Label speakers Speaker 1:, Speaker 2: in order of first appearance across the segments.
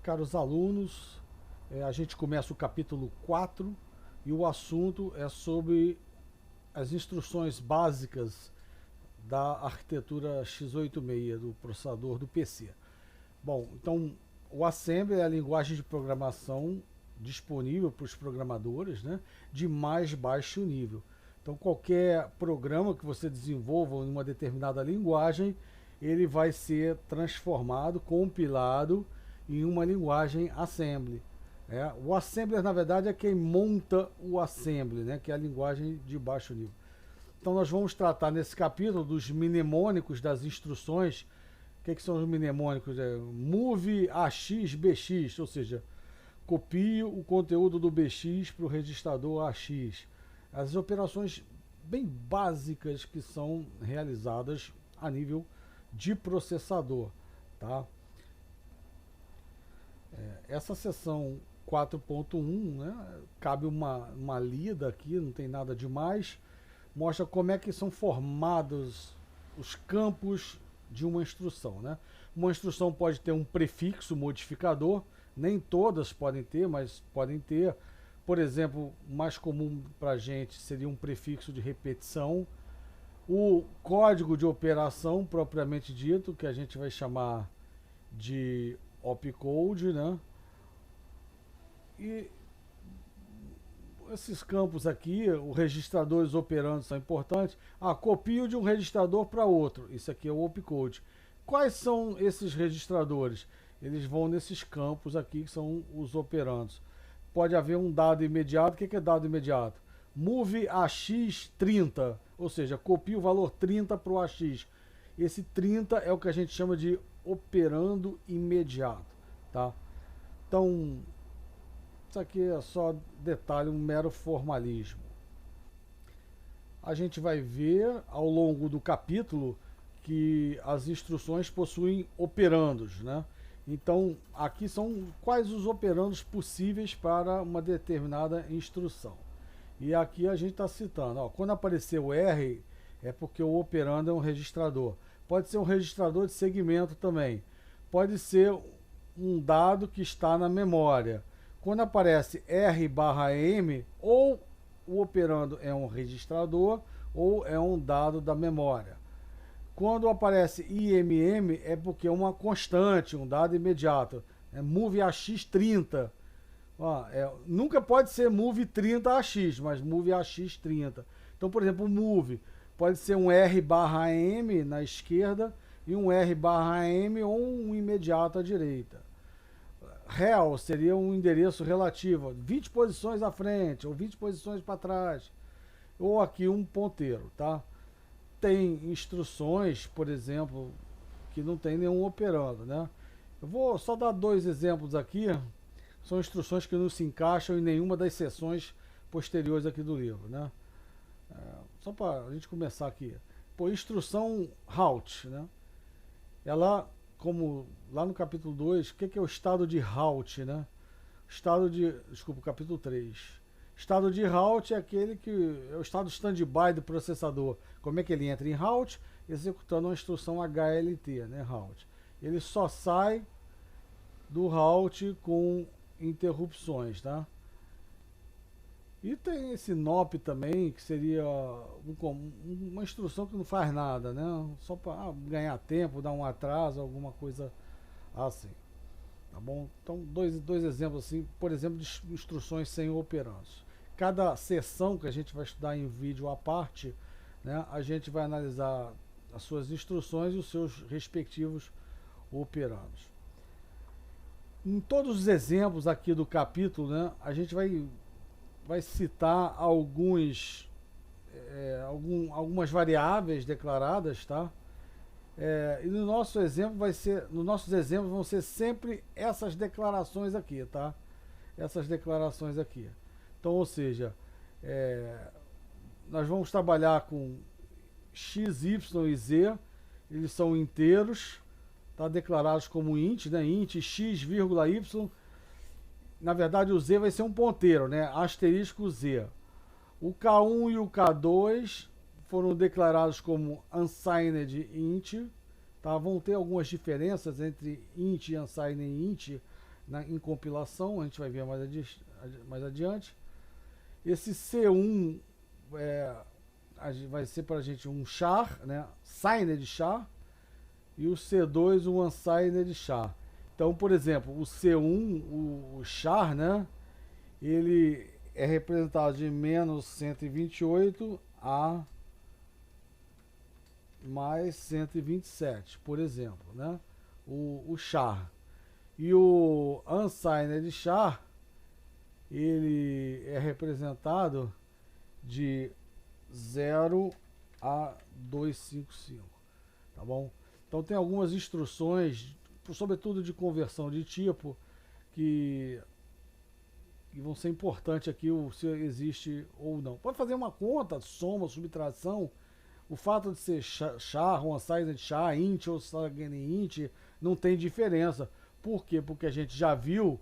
Speaker 1: caros alunos, a gente começa o capítulo 4 e o assunto é sobre as instruções básicas da arquitetura x86 do processador do PC. Bom, então o Assembly é a linguagem de programação disponível para os programadores, né, de mais baixo nível. Então qualquer programa que você desenvolva em uma determinada linguagem, ele vai ser transformado, compilado em uma linguagem Assembly. O Assembler, na verdade, é quem monta o Assembly, né, que é a linguagem de baixo nível. Então nós vamos tratar nesse capítulo dos mnemônicos das instruções. O que são os mnemônicos? Move AX BX, ou seja, copie o conteúdo do BX para o registrador AX. As operações bem básicas que são realizadas a nível de processador. Tá? Essa seção 4.1, né, cabe uma lida aqui, não tem nada demais. Mostra como é que são formados os campos de uma instrução. Né? Uma instrução pode ter um prefixo modificador, nem todas podem ter, mas podem ter. Por exemplo, o mais comum para a gente seria um prefixo de repetição. O código de operação, propriamente dito, que a gente vai chamar de opcode, né? E esses campos aqui, os registradores operandos são importantes. Copio de um registrador para outro. Isso aqui é o opcode. Quais são esses registradores? Eles vão nesses campos aqui, que são os operandos. Pode haver um dado imediato. O que é dado imediato? Move AX 30, ou seja, copia o valor 30 para o AX. Esse 30 é o que a gente chama de operando imediato. Tá? Então, isso aqui é só detalhe, um mero formalismo. A gente vai ver ao longo do capítulo que as instruções possuem operandos, né? Então, aqui são quais os operandos possíveis para uma determinada instrução. E aqui a gente está citando, quando aparecer o R, é porque o operando é um registrador. Pode ser um registrador de segmento também. Pode ser um dado que está na memória. Quando aparece R/M, ou o operando é um registrador ou é um dado da memória. Quando aparece IMM, é porque é uma constante, um dado imediato. Move AX 30. Nunca pode ser move 30 AX, mas move AX 30. Então, por exemplo, o move pode ser um R/M na esquerda e um R/M ou um imediato à direita. Rel seria um endereço relativo, 20 posições à frente ou 20 posições para trás, ou aqui um ponteiro, tá? Tem instruções, por exemplo, que não tem nenhum operando, né? Eu vou só dar dois exemplos aqui, são instruções que não se encaixam em nenhuma das seções posteriores aqui do livro, né? Só para a gente começar aqui. Instrução halt, né? Ela, como lá no capítulo 2, o que é o estado de halt, né? Capítulo 3. Estado de halt é aquele que é o estado stand-by do processador. Como é que ele entra em halt? Executando uma instrução HLT, né? Halt. Ele só sai do halt com interrupções, E tem esse NOP também, que seria uma instrução que não faz nada, né? Só para ganhar tempo, dar um atraso, alguma coisa assim. Tá bom? Então, dois exemplos assim, por exemplo, de instruções sem operandos. Cada sessão que a gente vai estudar em vídeo à parte, né, a gente vai analisar as suas instruções e os seus respectivos operandos. Em todos os exemplos aqui do capítulo, né, a gente vai citar algumas variáveis declaradas, tá? E no nosso exemplo nos nossos exemplos vão ser sempre essas declarações aqui, tá? Essas declarações aqui. Então, ou seja, nós vamos trabalhar com x, y e z, eles são inteiros, tá? Declarados como int, né? Int x, vírgula y. Na verdade, o z vai ser um ponteiro, né? Asterisco z. O K1 e o K2 foram declarados como unsigned int, tá? Vão ter algumas diferenças entre int e unsigned int em compilação, a gente vai ver mais adiante. Esse C1 vai ser para a gente um char, né? Signed char, e o C2 um unsigned char. Então, por exemplo, o C1, o char, né? Ele é representado de menos 128 a mais 127, por exemplo, né? O char. E o unsigned char, ele é representado de 0 a 255, tá bom? Então tem algumas instruções, sobretudo de conversão de tipo, que vão ser importantes aqui, se existe ou não. Pode fazer uma conta, soma, subtração. O fato de ser char, unsigned char, int ou signed int, não tem diferença. Por quê? Porque a gente já viu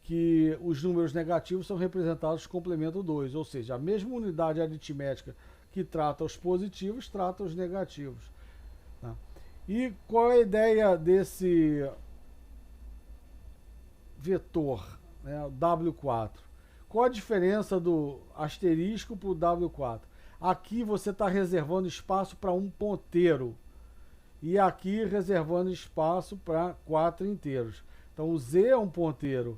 Speaker 1: que os números negativos são representados complemento 2, ou seja, a mesma unidade aritmética que trata os positivos, trata os negativos. Tá? E qual é a ideia desse vetor, né, W4? Qual a diferença do asterisco para o W4? Aqui você está reservando espaço para um ponteiro e aqui reservando espaço para 4 inteiros. Então o Z é um ponteiro,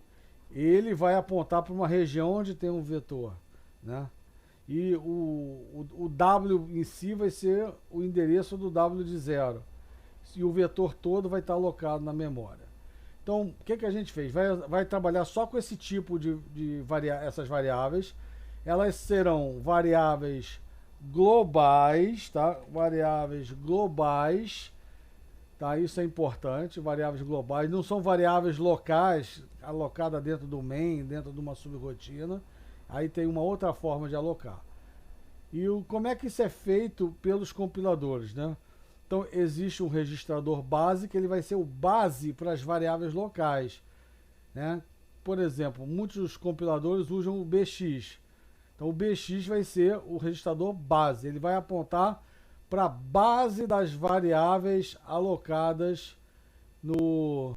Speaker 1: ele vai apontar para uma região onde tem um vetor, né? E o W em si vai ser o endereço do W de 0. E o vetor todo vai estar alocado na memória. Então, o que a gente fez? Vai trabalhar só com esse tipo de essas variáveis. Elas serão variáveis globais, tá? Variáveis globais, tá? Isso é importante, variáveis globais. Não são variáveis locais, alocadas dentro do main, dentro de uma subrotina. Aí tem uma outra forma de alocar. E como é que isso é feito pelos compiladores, né? Então, existe um registrador base, que ele vai ser o base para as variáveis locais, né? Por exemplo, muitos dos compiladores usam o BX. Então, o BX vai ser o registrador base. Ele vai apontar para a base das variáveis alocadas no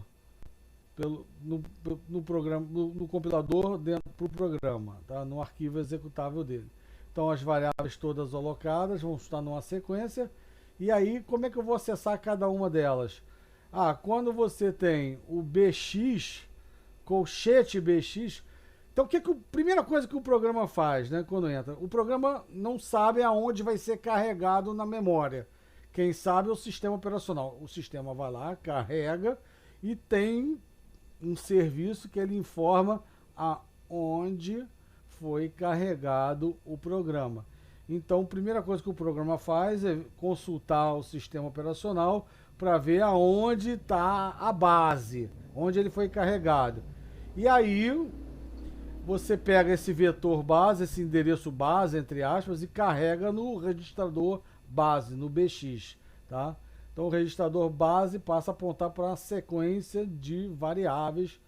Speaker 1: programa, no compilador dentro do programa, tá? No arquivo executável dele. Então, as variáveis todas alocadas vão estar numa sequência. E aí, como é que eu vou acessar cada uma delas? Quando você tem o BX, colchete BX, então primeira coisa que o programa faz, né, quando entra? O programa não sabe aonde vai ser carregado na memória. Quem sabe é o sistema operacional. O sistema vai lá, carrega e tem um serviço que ele informa aonde foi carregado o programa. Então, a primeira coisa que o programa faz é consultar o sistema operacional para ver aonde está a base, onde ele foi carregado. E aí, você pega esse vetor base, esse endereço base, entre aspas, e carrega no registrador base, no BX, tá? Então, o registrador base passa a apontar para uma sequência de variáveis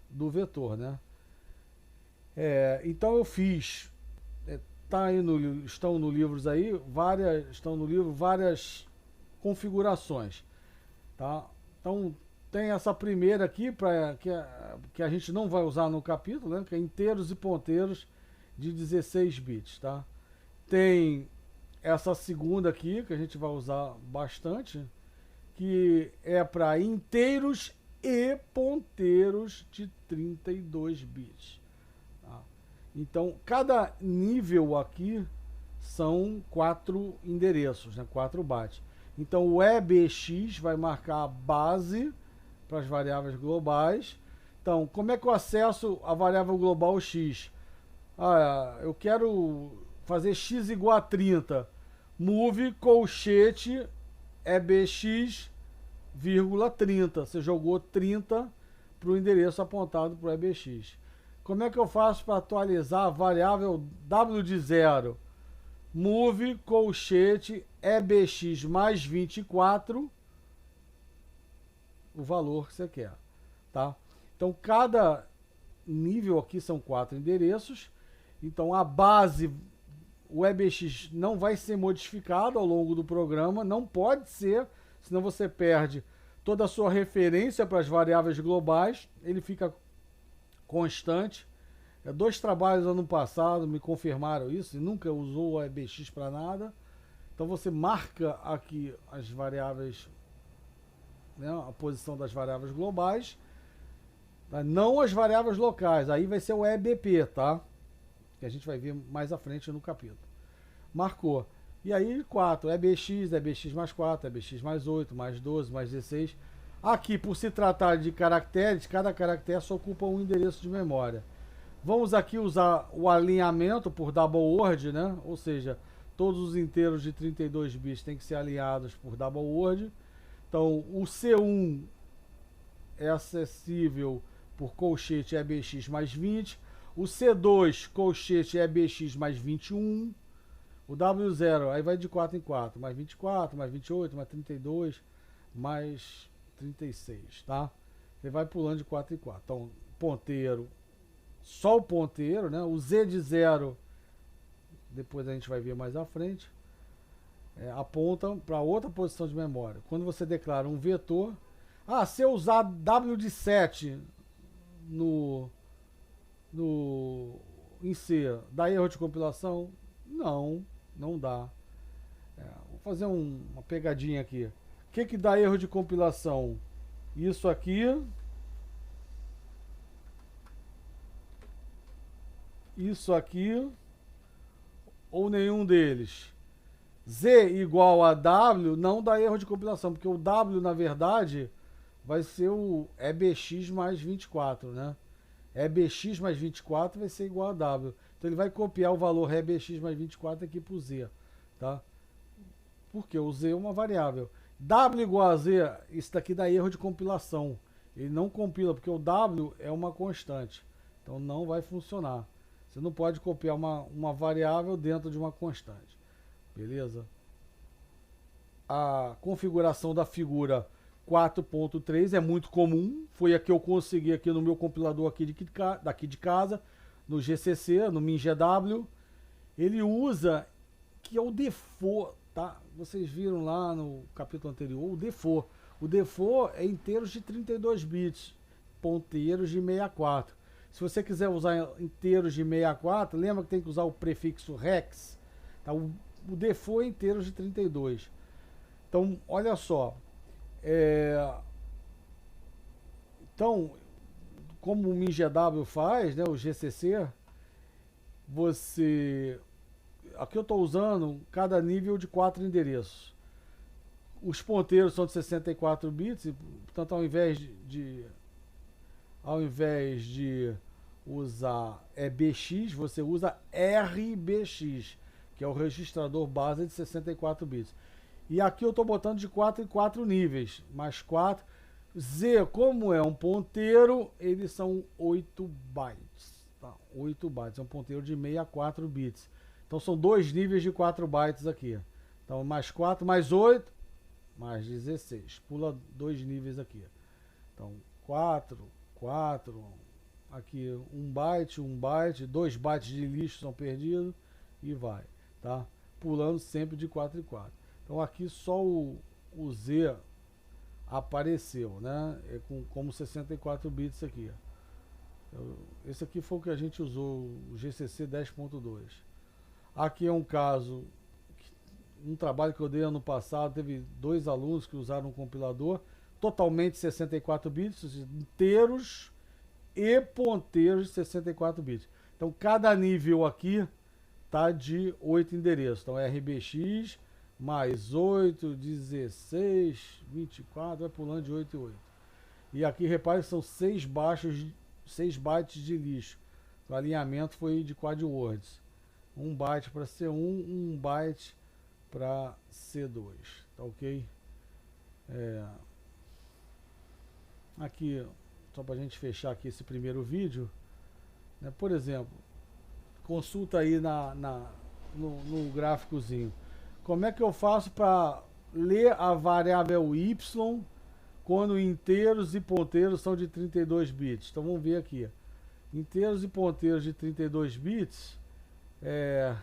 Speaker 1: do vetor, né? Então, eu fiz... estão no livro várias configurações, tá? Então tem essa primeira aqui que a gente não vai usar no capítulo, né? Que é inteiros e ponteiros de 16 bits, tá? Tem essa segunda aqui que a gente vai usar bastante, que é para inteiros e ponteiros de 32 bits. Então, cada nível aqui são 4 endereços, né? 4 bytes. Então, o EBX vai marcar a base para as variáveis globais. Então, como é que eu acesso a variável global x? Eu quero fazer x igual a 30. Move colchete EBX, vírgula 30. Você jogou 30 para o endereço apontado para o EBX. Como é que eu faço para atualizar a variável W de 0? Move colchete EBX mais 24, o valor que você quer, tá? Então, cada nível aqui são 4 endereços. Então, a base, o EBX não vai ser modificado ao longo do programa, não pode ser, senão você perde toda a sua referência para as variáveis globais, ele fica constante. Dois trabalhos ano passado me confirmaram isso, e nunca usou o EBX para nada. Então você marca aqui as variáveis, né, a posição das variáveis globais, tá? Não as variáveis locais, aí vai ser o EBP, tá? Que a gente vai ver mais à frente no capítulo. Marcou. E aí 4, EBX, EBX mais 4, EBX mais 8, mais 12, mais 16. Aqui, por se tratar de caracteres, cada caractere só ocupa um endereço de memória. Vamos aqui usar o alinhamento por double word, né? Ou seja, todos os inteiros de 32 bits têm que ser alinhados por double word. Então, o C1 é acessível por colchete EBX mais 20. O C2, colchete EBX mais 21. O W0, aí vai de 4 em 4. Mais 24, mais 28, mais 32, mais 36, tá? Ele vai pulando de 4 em 4. Então, ponteiro, só o ponteiro, né? O Z de 0, depois a gente vai ver mais à frente, aponta para outra posição de memória. Quando você declara um vetor, se eu usar W de 7 em C, dá erro de compilação? Não dá. Vou fazer uma pegadinha aqui. O que dá erro de compilação? Isso aqui. Isso aqui. Ou nenhum deles. Z igual a W não dá erro de compilação, porque o W, na verdade, vai ser o EBX mais 24, né? EBX mais 24 vai ser igual a W. Então ele vai copiar o valor EBX mais 24 aqui para o Z, tá? Porque o Z é uma variável. W igual a Z, isso daqui dá erro de compilação. Ele não compila, porque o W é uma constante. Então não vai funcionar. Você não pode copiar uma variável dentro de uma constante. Beleza? A configuração da figura 4.3 é muito comum. Foi a que eu consegui aqui no meu compilador daqui de casa, no GCC, no MinGW. Ele usa, que é o default, tá? Vocês viram lá no capítulo anterior, o default. O default é inteiros de 32 bits, ponteiros de 64. Se você quiser usar inteiros de 64, lembra que tem que usar o prefixo hex? Tá? O default é inteiros de 32. Então, olha só. Então, como o MinGW faz, né, o GCC, aqui eu estou usando cada nível de 4 endereços. Os ponteiros são de 64 bits, portanto, ao invés de usar EBX, você usa RBX, que é o registrador base de 64 bits. E aqui eu estou botando de 4 em 4 níveis, mais 4. Z, como é um ponteiro, eles são 8 bytes. Tá? 8 bytes, é um ponteiro de 64 bits. Então são dois níveis de 4 bytes aqui. Então mais 4, mais 8, mais 16. Pula dois níveis aqui. Então 4, aqui 1 byte, 2 bytes de lixo são perdidos e vai, tá? Pulando sempre de 4 em 4. Então aqui só o Z apareceu, né? Como 64 bits aqui. Esse aqui foi o que a gente usou, o GCC 10.2. Aqui é um caso, um trabalho que eu dei ano passado, teve 2 alunos que usaram um compilador totalmente 64 bits, inteiros e ponteiros de 64 bits. Então cada nível aqui tá de 8 endereços. Então RBX mais 8, 16, 24, vai pulando de 8 em 8. E aqui repare que são 6 bytes de lixo. O alinhamento foi de quad words. 1 byte para C1, 1 byte para C2. Tá ok? Aqui, só para a gente fechar aqui esse primeiro vídeo, né? Por exemplo, consulta aí no gráficozinho. Como é que eu faço para ler a variável y quando inteiros e ponteiros são de 32 bits? Então vamos ver aqui. Inteiros e ponteiros de 32 bits é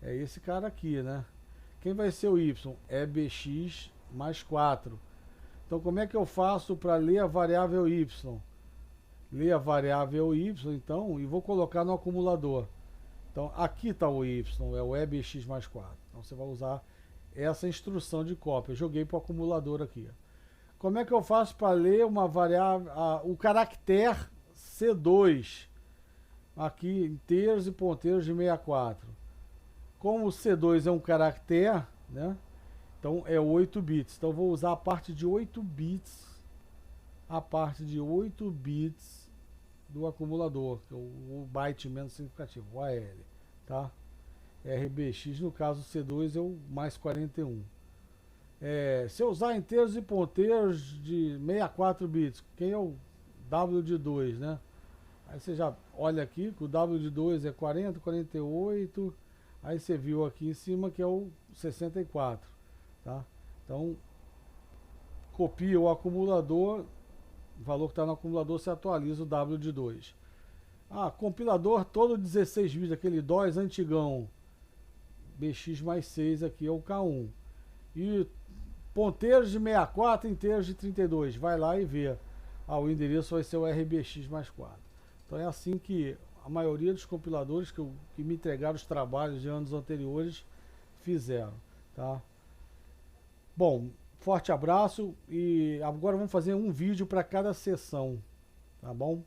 Speaker 1: esse cara aqui, né? Quem vai ser o y? EBX mais 4. Então como é que eu faço para ler a variável y? ler a variável y, então, e vou colocar no acumulador. Então, aqui está o y, é o EBX mais 4. Então, você vai usar essa instrução de cópia. Eu joguei para o acumulador aqui. Como é que eu faço para ler uma variável, o caractere C2, aqui inteiros e ponteiros de 64? Como o C2 é um caractere, né? Então é 8 bits. Então eu vou usar a parte de 8 bits, do acumulador, que é o byte menos significativo, o AL, tá? RBX, no caso C2 é o mais 41. Se eu usar inteiros e ponteiros de 64 bits, quem é o W de 2, né? Aí você já olha aqui que o W de 2 é 40, 48, aí você viu aqui em cima que é o 64, tá? Então, copia o acumulador, o valor que está no acumulador, você atualiza o W de 2. Compilador todo 16 bits, aquele DOS antigão, BX mais 6 aqui é o K1. E ponteiros de 64, inteiros de 32, vai lá e vê. O endereço vai ser o RBX mais 4. Então é assim que a maioria dos compiladores que me entregaram os trabalhos de anos anteriores fizeram, tá? Bom, forte abraço e agora vamos fazer um vídeo para cada sessão, tá bom?